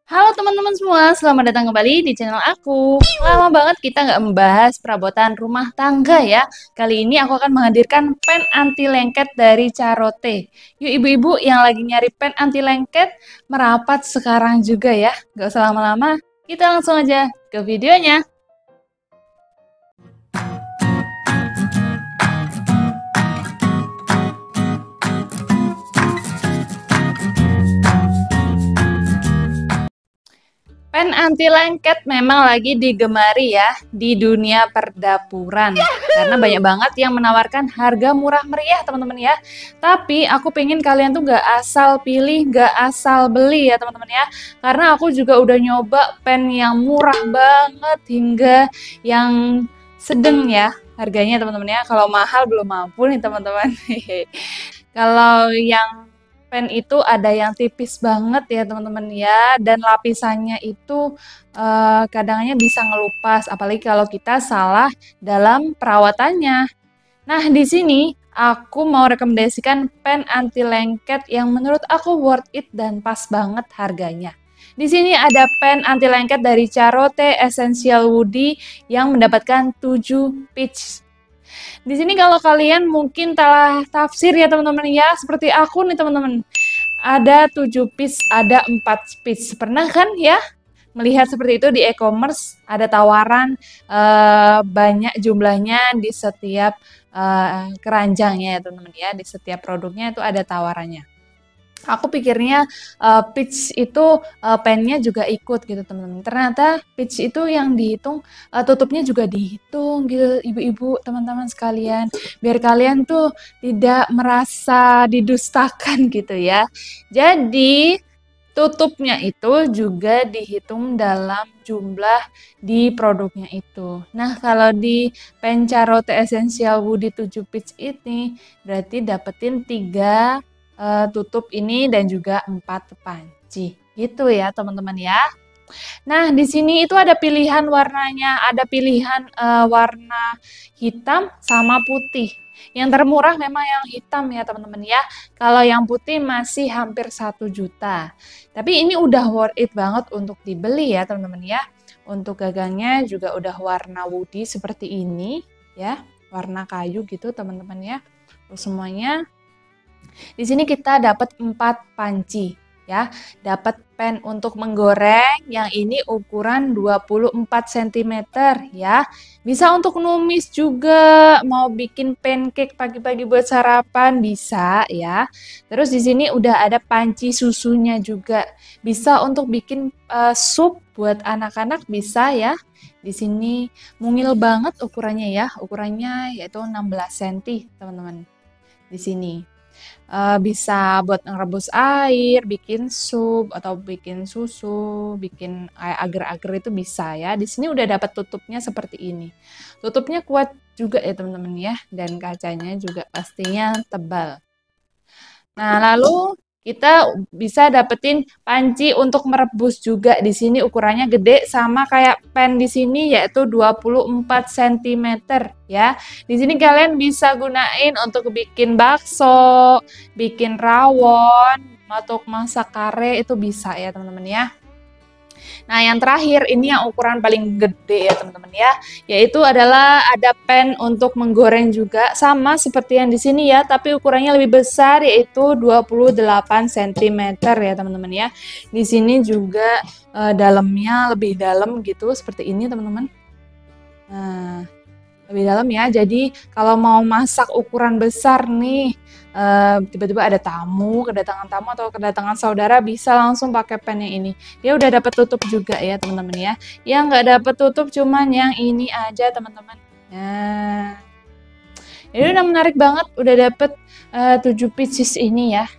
Halo teman-teman semua, selamat datang kembali di channel aku. Lama banget kita nggak membahas perabotan rumah tangga ya. Kali ini aku akan menghadirkan pen anti lengket dari Carote. Yuk ibu-ibu yang lagi nyari pen anti lengket, merapat sekarang juga ya. Nggak usah lama-lama, kita langsung aja ke videonya. Pen anti lengket memang lagi digemari ya di dunia perdapuran. Karena banyak banget yang menawarkan harga murah meriah teman-teman ya. Tapi aku pengen kalian tuh gak asal pilih, gak asal beli ya teman-teman ya. Karena aku juga udah nyoba pen yang murah banget hingga yang sedang ya harganya teman-teman ya. Kalau mahal belum mampu nih teman-teman. Kalau yang pen itu ada yang tipis banget ya teman-teman ya, dan lapisannya itu kadangnya bisa ngelupas, apalagi kalau kita salah dalam perawatannya. Nah di sini aku mau rekomendasikan pen anti lengket yang menurut aku worth it dan pas banget harganya. Di sini ada pen anti lengket dari Carote Essential Woody yang mendapatkan 7 pitch. Di sini kalau kalian mungkin salah tafsir ya teman-teman ya, seperti aku nih teman-teman. Ada 7 piece, ada 4 piece. Pernah kan ya melihat seperti itu di e-commerce, ada tawaran banyak jumlahnya di setiap keranjangnya ya teman-teman ya, di setiap produknya itu ada tawarannya. Aku pikirnya pitch itu pennya juga ikut gitu teman-teman. Ternyata pitch itu yang dihitung tutupnya juga dihitung gitu ibu-ibu teman-teman sekalian. Biar kalian tuh tidak merasa didustakan gitu ya. Jadi tutupnya itu juga dihitung dalam jumlah di produknya itu. Nah, kalau di Pencarote Essential Woody 7 pitch ini berarti dapetin 3 tutup ini dan juga 4 panci. Gitu ya, teman-teman ya. Nah, di sini itu ada pilihan warnanya, ada pilihan warna hitam sama putih. Yang termurah memang yang hitam ya teman-teman ya. Kalau yang putih masih hampir 1 juta. Tapi ini udah worth it banget untuk dibeli ya teman-teman ya. Untuk gagangnya juga udah warna woody seperti ini ya. Warna kayu gitu teman-teman ya. Terus semuanya. Di sini kita dapat 4 panci ya. Dapat pen untuk menggoreng yang ini ukuran 24 cm ya. Bisa untuk numis juga, mau bikin pancake pagi-pagi buat sarapan bisa ya. Terus di sini udah ada panci susunya juga. Bisa untuk bikin sup buat anak-anak bisa ya. Di sini mungil banget ukurannya ya. Ukurannya yaitu 16 cm, teman-teman. Di sini. Bisa buat ngerebus air, bikin sup atau bikin susu, bikin agar-agar itu bisa ya. Di sini udah dapat tutupnya seperti ini. Tutupnya kuat juga ya teman-teman ya, dan kacanya juga pastinya tebal. Nah, lalu kita bisa dapetin panci untuk merebus juga. Di sini ukurannya gede sama kayak pen di sini yaitu 24 cm ya. Di sini kalian bisa gunain untuk bikin bakso, bikin rawon, untuk masak kare itu bisa ya teman-teman ya. Nah, yang terakhir ini yang ukuran paling gede ya teman-teman ya, yaitu adalah ada pen untuk menggoreng juga sama seperti yang di sini ya, tapi ukurannya lebih besar yaitu 28 cm ya teman-teman ya. Di sini juga dalamnya lebih dalam gitu seperti ini teman-teman. Nah, lebih dalam ya. Jadi kalau mau masak ukuran besar nih, tiba-tiba ada tamu, kedatangan tamu atau kedatangan saudara bisa langsung pakai pen yang ini. Dia udah dapat tutup juga ya teman-teman ya. Yang nggak dapat tutup cuman yang ini aja teman-teman. Nah, ini udah menarik banget, udah dapet 7 pieces ini ya.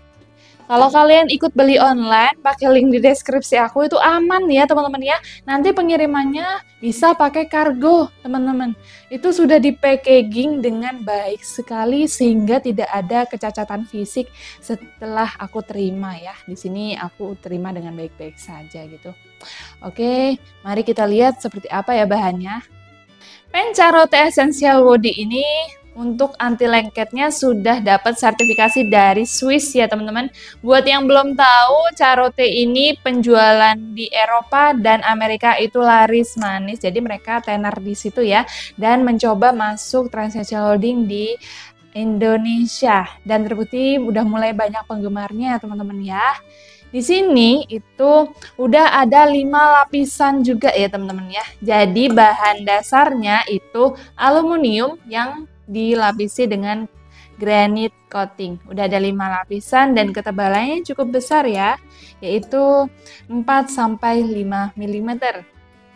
Kalau kalian ikut beli online, pakai link di deskripsi aku itu aman ya teman-teman ya. Nanti pengirimannya bisa pakai kargo teman-teman. Itu sudah di packaging dengan baik sekali sehingga tidak ada kecacatan fisik setelah aku terima ya. Di sini aku terima dengan baik-baik saja gitu. Oke, mari kita lihat seperti apa ya bahannya. Pen Carote Essential Woody ini untuk anti lengketnya sudah dapat sertifikasi dari Swiss ya teman-teman. Buat yang belum tahu, Carote ini penjualan di Eropa dan Amerika itu laris manis. Jadi mereka tenar di situ ya dan mencoba masuk Transnational Holding di Indonesia dan terbukti udah mulai banyak penggemarnya teman-teman ya. Di sini itu udah ada 5 lapisan juga ya teman-teman ya. Jadi bahan dasarnya itu aluminium yang dilapisi dengan granite coating. Udah ada 5 lapisan dan ketebalannya cukup besar ya, yaitu 4-5 mm.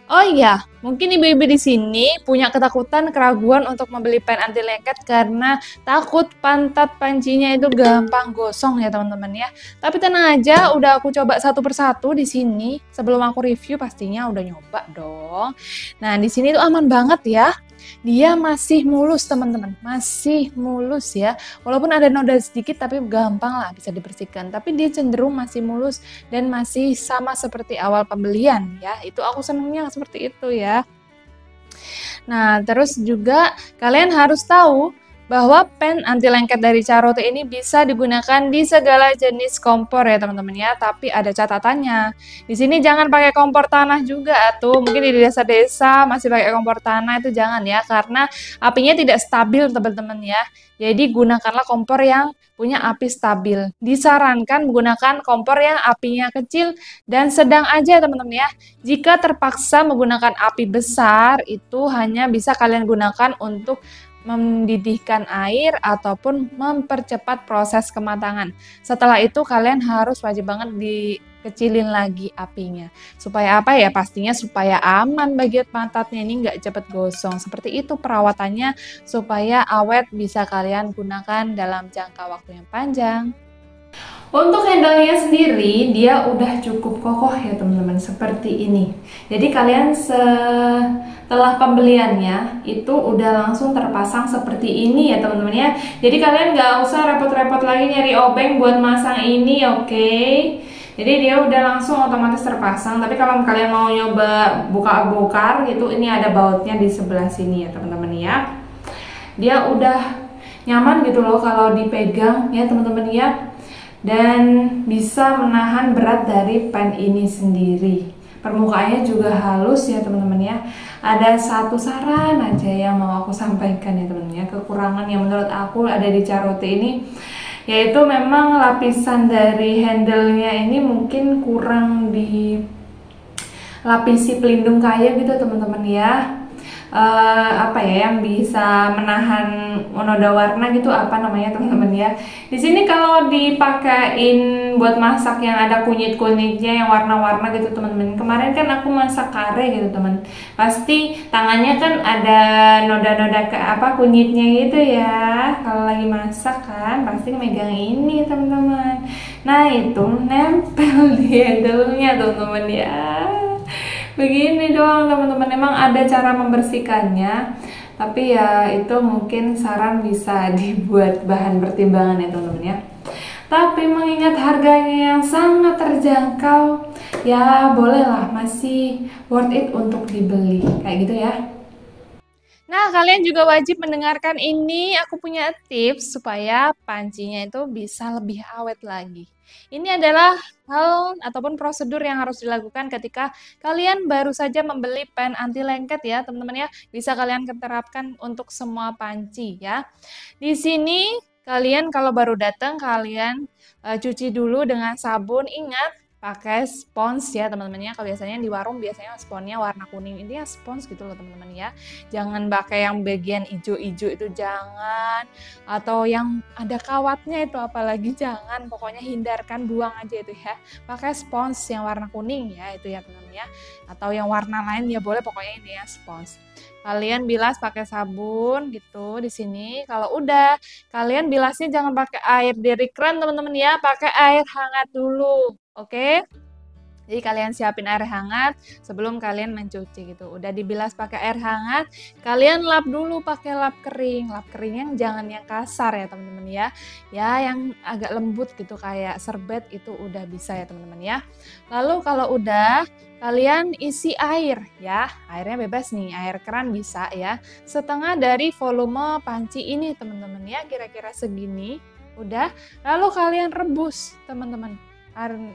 Oh iya, mungkin ibu-ibu di sini punya ketakutan, keraguan untuk membeli pen anti lengket karena takut pantat pancinya itu gampang gosong ya teman-teman ya. Tapi tenang aja, udah aku coba satu persatu di sini. Sebelum aku review pastinya udah nyoba dong. Nah, di sini tuh aman banget ya. Dia masih mulus teman-teman, masih mulus ya. Walaupun ada noda sedikit tapi gampang lah bisa dibersihkan. Tapi dia cenderung masih mulus dan masih sama seperti awal pembelian ya. Itu aku senangnya seperti itu ya. Nah, terus juga kalian harus tahu bahwa pen anti lengket dari Carote ini bisa digunakan di segala jenis kompor ya teman-teman ya, tapi ada catatannya. Di sini jangan pakai kompor tanah juga tuh. Mungkin di desa-desa masih pakai kompor tanah itu jangan ya, karena apinya tidak stabil teman-teman ya. Jadi gunakanlah kompor yang punya api stabil. Disarankan menggunakan kompor yang apinya kecil dan sedang aja teman-teman ya. Jika terpaksa menggunakan api besar, itu hanya bisa kalian gunakan untuk mendidihkan air ataupun mempercepat proses kematangan. Setelah itu kalian harus wajib banget dikecilin lagi apinya. Supaya apa ya? Pastinya supaya aman bagian pantatnya ini nggak cepet gosong. Seperti itu perawatannya supaya awet bisa kalian gunakan dalam jangka waktu yang panjang. Untuk handle-nya sendiri, dia udah cukup kokoh ya teman-teman, seperti ini. Jadi kalian setelah pembeliannya, itu udah langsung terpasang seperti ini ya teman-teman ya. Jadi kalian nggak usah repot-repot lagi nyari obeng buat masang ini, oke? Jadi dia udah langsung otomatis terpasang. Tapi kalau kalian mau nyoba buka-bongkar gitu, ini ada bautnya di sebelah sini ya teman-teman ya. Dia udah nyaman gitu loh kalau dipegang ya teman-teman ya. Dan bisa menahan berat dari pen ini sendiri. Permukaannya juga halus ya teman-teman ya. Ada satu saran aja yang mau aku sampaikan ya teman-teman ya. Kekurangan yang menurut aku ada di Carote ini, yaitu memang lapisan dari handle-nya ini mungkin kurang dilapisi pelindung kayu gitu teman-teman ya. Apa ya yang bisa menahan noda warna gitu, apa namanya teman-teman ya. Di sini kalau dipakein buat masak yang ada kunyit-kunyitnya yang warna-warna gitu teman-teman. Kemarin kan aku masak kare gitu teman. Pasti tangannya kan ada noda-noda ke apa kunyitnya gitu ya. Kalau lagi masak kan pasti megang ini teman-teman. Nah, itu nempel di handle-nya teman-teman ya. Begini doang teman-teman, emang ada cara membersihkannya, tapi ya itu mungkin saran bisa dibuat bahan pertimbangan ya teman-teman ya. Tapi mengingat harganya yang sangat terjangkau, ya bolehlah, masih worth it untuk dibeli kayak gitu ya. Nah, kalian juga wajib mendengarkan ini. Aku punya tips supaya pancinya itu bisa lebih awet lagi. Ini adalah hal ataupun prosedur yang harus dilakukan ketika kalian baru saja membeli pen anti lengket ya, teman-teman ya. Bisa kalian terapkan untuk semua panci ya. Di sini kalian kalau baru datang kalian cuci dulu dengan sabun. Ingat pakai spons ya teman-teman ya. Kalau biasanya di warung biasanya sponnya warna kuning, ini ya spons gitu loh teman-teman ya. Jangan pakai yang bagian hijau-hijau itu, jangan, atau yang ada kawatnya itu apalagi jangan. Pokoknya hindarkan, buang aja itu ya. Pakai spons yang warna kuning ya itu ya teman-teman ya. Atau yang warna lain ya boleh, pokoknya ini ya spons. Kalian bilas pakai sabun gitu di sini. Kalau udah, kalian bilasnya jangan pakai air dari keran teman-teman ya, pakai air hangat dulu. Oke. Jadi kalian siapin air hangat sebelum kalian mencuci gitu. Udah dibilas pakai air hangat, kalian lap dulu pakai lap kering. Lap keringnya jangan yang kasar ya teman-teman ya. Ya yang agak lembut gitu kayak serbet itu udah bisa ya teman-teman ya. Lalu kalau udah kalian isi air ya. Airnya bebas nih, air keran bisa ya. Setengah dari volume panci ini teman-teman ya, kira-kira segini. Udah, lalu kalian rebus teman-teman.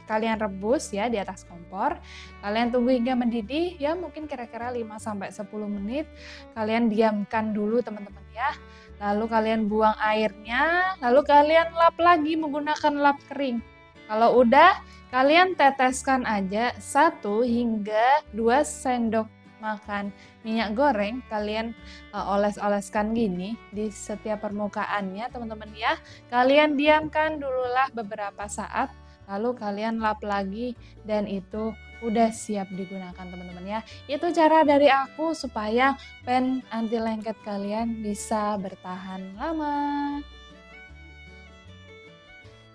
Kalian rebus ya di atas kompor. Kalian tunggu hingga mendidih ya, mungkin kira-kira 5-10 menit. Kalian diamkan dulu teman-teman ya. Lalu kalian buang airnya, lalu kalian lap lagi menggunakan lap kering. Kalau udah, kalian teteskan aja 1 hingga 2 sendok makan minyak goreng. Kalian oles-oleskan gini di setiap permukaannya teman-teman ya. Kalian diamkan dululah beberapa saat. Lalu kalian lap lagi dan itu udah siap digunakan teman-teman ya. Itu cara dari aku supaya pen anti lengket kalian bisa bertahan lama.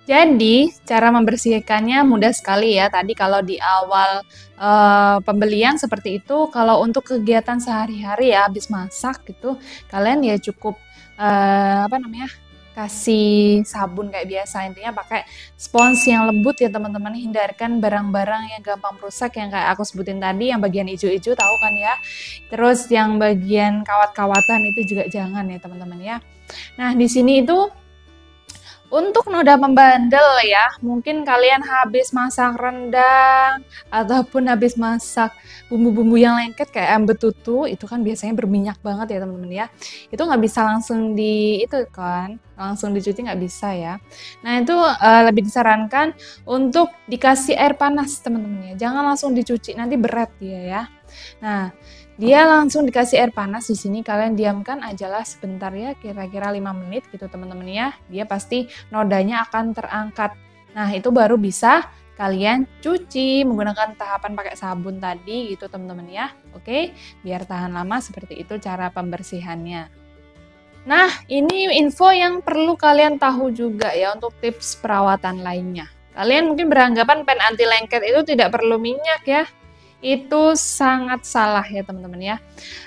Jadi cara membersihkannya mudah sekali ya. Tadi kalau di awal pembelian seperti itu, kalau untuk kegiatan sehari-hari ya habis masak gitu, kalian ya cukup kasih sabun kayak biasa, intinya pakai spons yang lembut ya teman-teman. Hindarkan barang-barang yang gampang rusak yang kayak aku sebutin tadi, yang bagian hijau-hijau tahu kan ya. Terus yang bagian kawat-kawatan itu juga jangan ya teman-teman ya. Nah di sini itu untuk noda membandel ya, mungkin kalian habis masak rendang ataupun habis masak bumbu-bumbu yang lengket kayak betutu, itu kan biasanya berminyak banget ya teman-teman ya. Itu nggak bisa langsung langsung dicuci nggak bisa ya. Nah itu lebih disarankan untuk dikasih air panas teman-teman ya, jangan langsung dicuci nanti berat dia ya. Nah dia langsung dikasih air panas. Di sini kalian diamkan ajalah sebentar ya, kira-kira 5 menit gitu teman-teman ya. Dia pasti nodanya akan terangkat. Nah itu baru bisa kalian cuci menggunakan tahapan pakai sabun tadi gitu teman-teman ya. Oke, biar tahan lama, seperti itu cara pembersihannya. Nah ini info yang perlu kalian tahu juga ya untuk tips perawatan lainnya. Kalian mungkin beranggapan pen anti lengket itu tidak perlu minyak ya. Itu sangat salah ya teman-teman ya.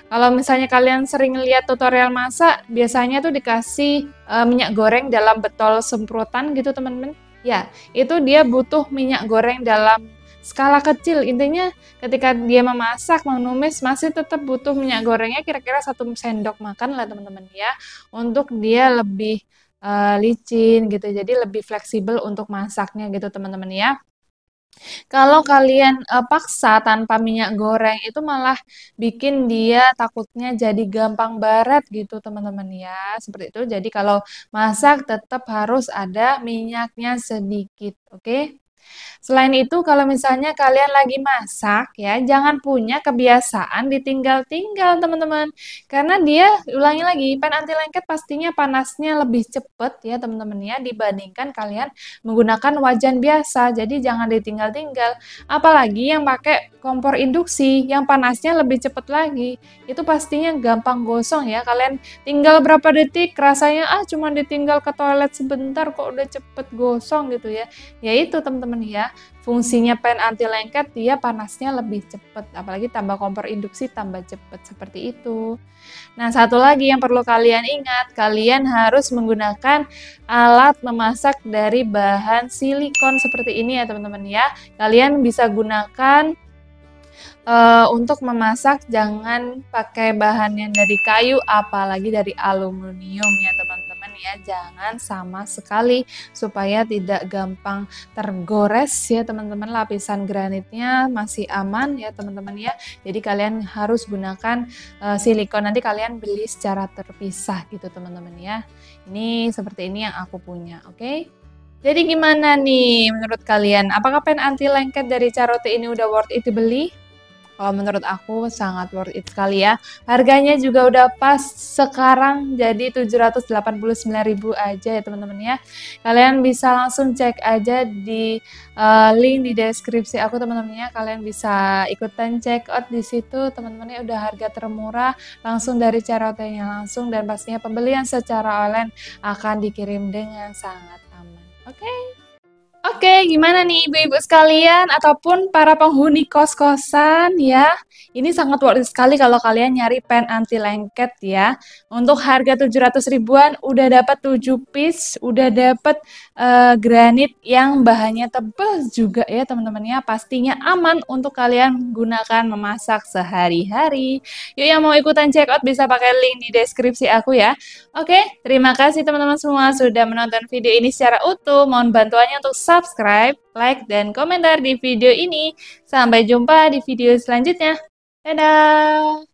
Kalau misalnya kalian sering lihat tutorial masak, biasanya tuh dikasih minyak goreng dalam botol semprotan gitu teman-teman. Ya, itu dia butuh minyak goreng dalam skala kecil. Intinya ketika dia memasak, menumis, masih tetap butuh minyak gorengnya kira-kira 1 sendok makan lah teman-teman ya. Untuk dia lebih licin gitu, jadi lebih fleksibel untuk masaknya gitu teman-teman ya. Kalau kalian paksa tanpa minyak goreng itu malah bikin dia takutnya jadi gampang baret gitu teman-teman ya. Seperti itu. Jadi kalau masak tetap harus ada minyaknya sedikit, oke? Selain itu, kalau misalnya kalian lagi masak ya, jangan punya kebiasaan ditinggal-tinggal teman-teman. Karena dia, ulangi lagi, pen anti lengket pastinya panasnya lebih cepat ya teman-teman ya, dibandingkan kalian menggunakan wajan biasa. Jadi jangan ditinggal-tinggal. Apalagi yang pakai kompor induksi, yang panasnya lebih cepat lagi. Itu pastinya gampang gosong ya. Kalian tinggal berapa detik, rasanya cuma ditinggal ke toilet sebentar kok udah cepet gosong gitu ya. Ya itu teman-teman ya, fungsinya pen anti lengket dia panasnya lebih cepat, apalagi tambah kompor induksi tambah cepat seperti itu. Nah satu lagi yang perlu kalian ingat, kalian harus menggunakan alat memasak dari bahan silikon seperti ini ya teman-teman ya. Kalian bisa gunakan untuk memasak jangan pakai bahan yang dari kayu apalagi dari aluminium ya teman-teman ya, jangan sama sekali supaya tidak gampang tergores ya teman-teman. Lapisan granitnya masih aman ya teman-teman ya, jadi kalian harus gunakan silikon, nanti kalian beli secara terpisah gitu teman-teman ya. Ini seperti ini yang aku punya, oke? Jadi gimana nih menurut kalian, apakah pen anti lengket dari Carote ini udah worth it dibeli? Kalau menurut aku sangat worth it sekali ya. Harganya juga udah pas sekarang jadi 789.000 aja ya teman-teman ya. Kalian bisa langsung cek aja di link di deskripsi aku teman-teman ya. Kalian bisa ikutan check out di situ teman-teman ya, udah harga termurah langsung dari Carote-nya langsung, dan pastinya pembelian secara online akan dikirim dengan sangat aman. Oke? Oke, gimana nih ibu-ibu sekalian ataupun para penghuni kos-kosan ya? Ini sangat worth it sekali kalau kalian nyari pen anti lengket ya. Untuk harga 700 ribuan udah dapat 7 piece, udah dapat granit yang bahannya tebal juga ya teman-teman ya. Pastinya aman untuk kalian gunakan memasak sehari-hari. Yuk yang mau ikutan check out bisa pakai link di deskripsi aku ya. Oke, terima kasih teman-teman semua sudah menonton video ini secara utuh. Mohon bantuannya untuk subscribe, like, dan komentar di video ini. Sampai jumpa di video selanjutnya. Dadah!